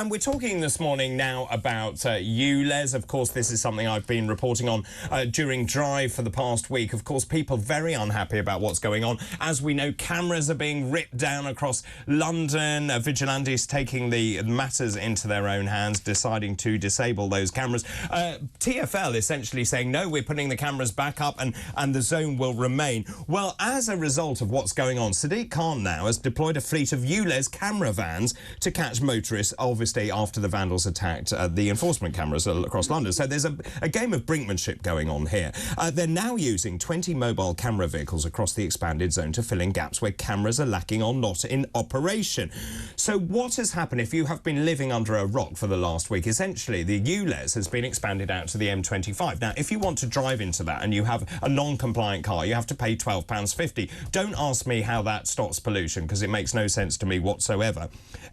And we're talking this morning now about ULEZ. Of course, this is something I've been reporting on during Drive for the past week. Of course, people very unhappy about what's going on. As we know, cameras are being ripped down across London. Vigilantes taking the matters into their own hands, deciding to disable those cameras. TfL essentially saying, no, we're putting the cameras back up and the zone will remain. Well, as a result of what's going on, Sadiq Khan now has deployed a fleet of ULEZ camera vans to catch motorists, obviously after the vandals attacked the enforcement cameras across London. So there's a game of brinkmanship going on here. They're now using 20 mobile camera vehicles across the expanded zone to fill in gaps where cameras are lacking or not in operation. So what has happened, if you have been living under a rock for the last week, essentially the ULEZ has been expanded out to the M25. Now, if you want to drive into that and you have a non-compliant car, you have to pay £12.50. Don't ask me how that stops pollution, because it makes no sense to me whatsoever.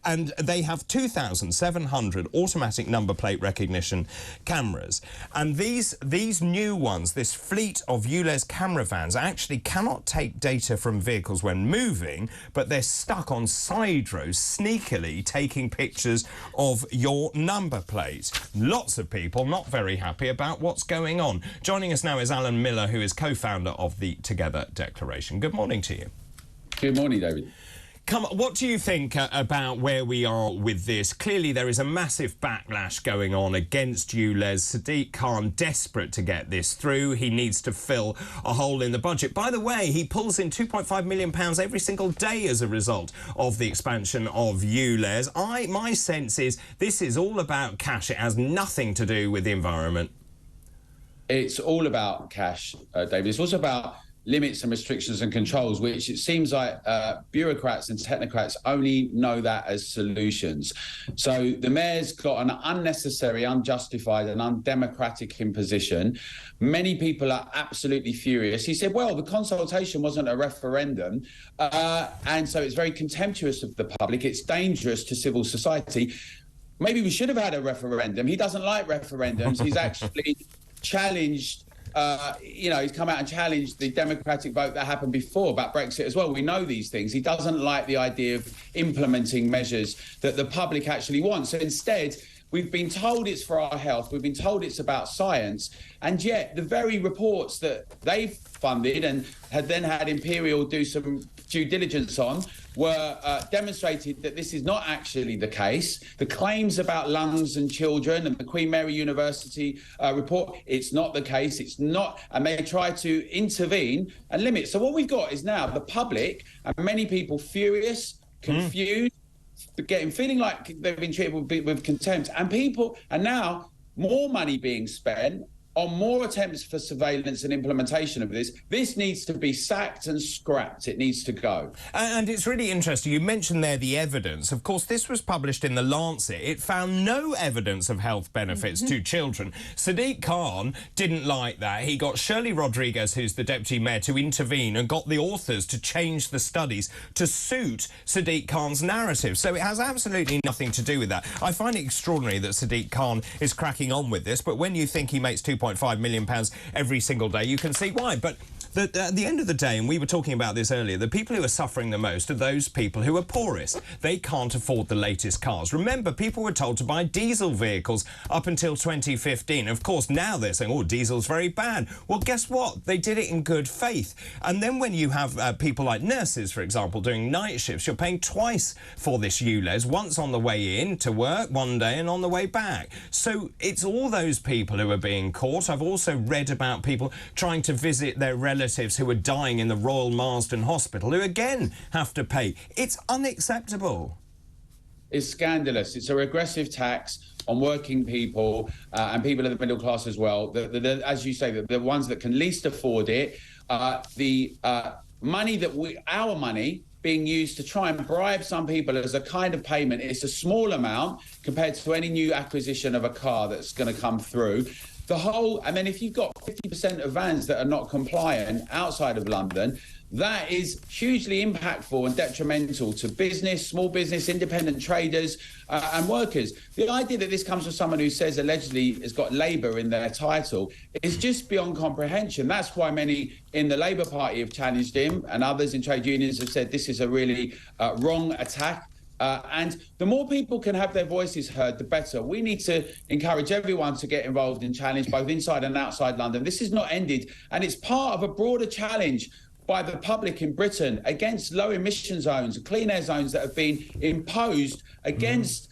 And they have 2,700 automatic number plate recognition cameras. And these new ones, this fleet of ULEZ camera vans, actually cannot take data from vehicles when moving, but they're stuck on side roads, sneakily taking pictures of your number plate. Lots of people not very happy about what's going on. Joining us now is Alan Miller, who is co-founder of the Together Declaration. Good morning to you. Good morning, David. Come on, what do you think about where we are with this? Clearly there is a massive backlash going on against ULEZ. Sadiq Khan desperate to get this through. He needs to fill a hole in the budget. By the way, he pulls in £2.5 million every single day as a result of the expansion of ULEZ. My sense is this is all about cash. It has nothing to do with the environment. It's all about cash, David. It's also about limits and restrictions and controls, which it seems like bureaucrats and technocrats only know that as solutions. So the mayor's got an unnecessary, unjustified and undemocratic imposition. Many people are absolutely furious. He said, well, the consultation wasn't a referendum, and so it's very contemptuous of the public. It's dangerous to civil society. Maybe we should have had a referendum. He doesn't like referendums. He's actually challenged he's come out and challenged the democratic vote that happened before about Brexit as well. We know these things. He doesn't like the idea of implementing measures that the public actually wants. So instead, we've been told it's for our health. We've been told it's about science. And yet the very reports that they've funded and had then had Imperial do some due diligence on were demonstrated that this is not actually the case. The claims about lungs and children and the Queen Mary University report, it's not the case. It's not. And they try to intervene and limit. So what we've got is now the public and many people furious, confused, feeling like they've been treated with contempt. And now more money being spent on more attempts for surveillance and implementation of this. This needs to be sacked and scrapped. It needs to go. And it's really interesting. You mentioned there the evidence. Of course, this was published in The Lancet. It found no evidence of health benefits to children. Sadiq Khan didn't like that. He got Shirley Rodriguez, who's the deputy mayor, to intervene and got the authors to change the studies to suit Sadiq Khan's narrative. So it has absolutely nothing to do with that. I find it extraordinary that Sadiq Khan is cracking on with this, but when you think he makes £2.5 million every single day, you can see why. But at the end of the day, and we were talking about this earlier, the people who are suffering the most are those people who are poorest. They can't afford the latest cars. Remember, people were told to buy diesel vehicles up until 2015. Of course, now they're saying, oh, diesel's very bad. Well, guess what? They did it in good faith. And then when you have people like nurses, for example, doing night shifts, you're paying twice for this ULEZ, once on the way in to work one day and on the way back. So it's all those people who are being caught. I've also read about people trying to visit their relatives who are dying in the Royal Marsden Hospital, who again have to pay. It's unacceptable. It's scandalous. It's a regressive tax on working people and people in the middle class as well. As you say, the ones that can least afford it. Our money being used to try and bribe some people as a kind of payment. It's a small amount compared to any new acquisition of a car that's going to come through. And then if you've got 50% of vans that are not compliant outside of London, that is hugely impactful and detrimental to business, small business, independent traders and workers. The idea that this comes from someone who says allegedly has got Labour in their title is just beyond comprehension. That's why many in the Labour Party have challenged him, and others in trade unions have said this is a really wrong attack And the more people can have their voices heard, the better. We need to encourage everyone to get involved in challenge, both inside and outside London. This is not ended, and it's part of a broader challenge by the public in Britain against low emission zones, clean air zones that have been imposed against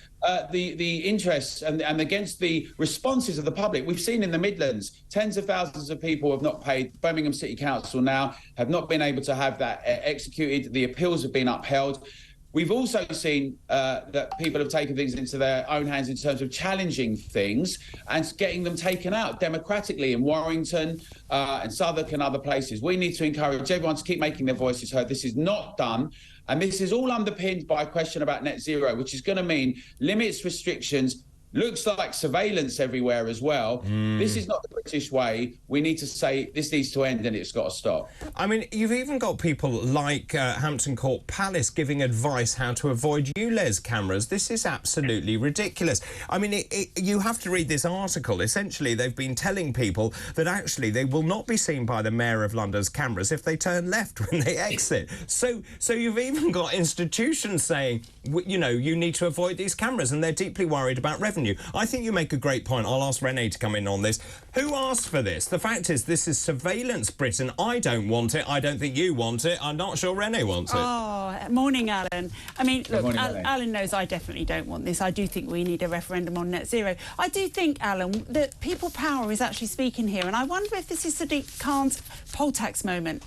the interests and against the responses of the public. We've seen in the Midlands, tens of thousands of people have not paid. Birmingham City Council now have not been able to have that executed. The appeals have been upheld. We've also seen that people have taken things into their own hands in terms of challenging things and getting them taken out democratically in Warrington and Southwark and other places. We need to encourage everyone to keep making their voices heard. This is not done. And this is all underpinned by a question about net zero, which is going to mean limits, restrictions, looks like surveillance everywhere as well. This is not the British way. We need to say this needs to end and it's got to stop. I mean, you've even got people like Hampton Court Palace giving advice how to avoid ULEZ cameras. This is absolutely ridiculous. I mean, you have to read this article. Essentially, they've been telling people that actually they will not be seen by the Mayor of London's cameras if they turn left when they exit. So you've even got institutions saying, you know, you need to avoid these cameras, and they're deeply worried about revenue. I think you make a great point. I'll ask Renee to come in on this. Who asked for this? The fact is, this is surveillance Britain. I don't want it. I don't think you want it. I'm not sure Renee wants it. Oh, morning, Alan. I mean, look, morning, Alan knows I definitely don't want this. I do think we need a referendum on net zero. I do think, Alan, that people power is actually speaking here, and I wonder if this is Sadiq Khan's poll tax moment.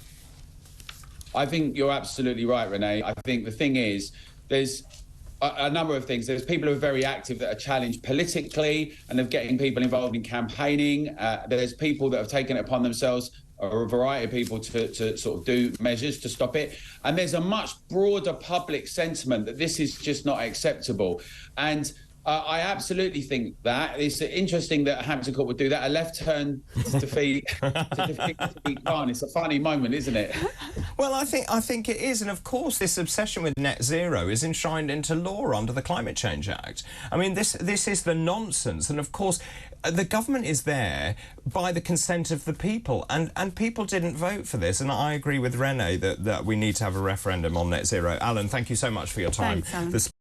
I think you're absolutely right, Renee. I think the thing is, there's a number of things. There's people who are very active that are challenged politically and of getting people involved in campaigning. There's people that have taken it upon themselves, or a variety of people, to sort of do measures to stop it. And there's a much broader public sentiment that this is just not acceptable. And I absolutely think that. It's interesting that Hampton Court would do that. A left turn to defeat Khan. It's a funny moment, isn't it? Well, I think it is. And of course, this obsession with net zero is enshrined into law under the Climate Change Act. I mean, this is the nonsense. And of course, the government is there by the consent of the people, and people didn't vote for this. And I agree with Renee that we need to have a referendum on net zero. Alan, thank you so much for your time. Thanks, Alan.